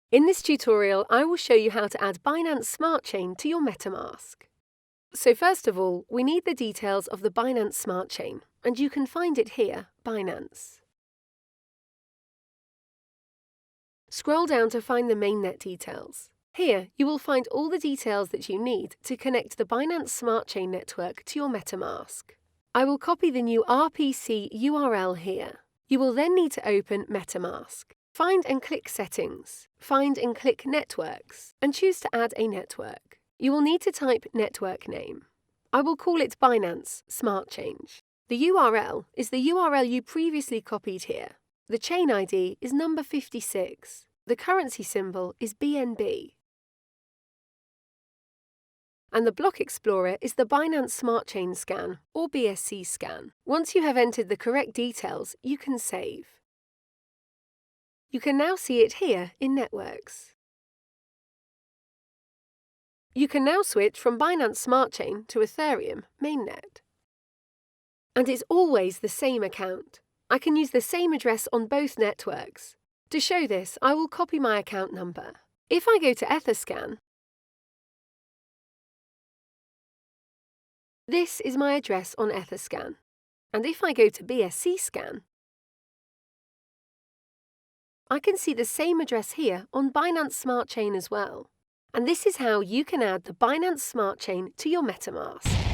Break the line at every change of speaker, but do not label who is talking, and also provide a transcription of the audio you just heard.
In this tutorial, I will show you how to add Binance Smart Chain to your MetaMask. So first of all, we need the details of the Binance Smart Chain, and you can find it here, Binance. Scroll down to find the mainnet details. Here, you will find all the details that you need to connect the Binance Smart Chain network to your MetaMask. I will copy the new RPC URL here. You will then need to open MetaMask. Find and click Settings, find and click Networks, and choose to add a network. You will need to type network name. I will call it Binance Smart Chain. The URL is the URL you previously copied here. The chain ID is number 56. The currency symbol is BNB. And the block explorer is the Binance Smart Chain scan, or BSC scan. Once you have entered the correct details, you can save. You can now see it here in Networks. You can now switch from Binance Smart Chain to Ethereum mainnet. And it's always the same account. I can use the same address on both networks. To show this, I will copy my account number. If I go to Etherscan, this is my address on Etherscan. And if I go to BSC scan, I can see the same address here on Binance Smart Chain as well. And this is how you can add the Binance Smart Chain to your MetaMask.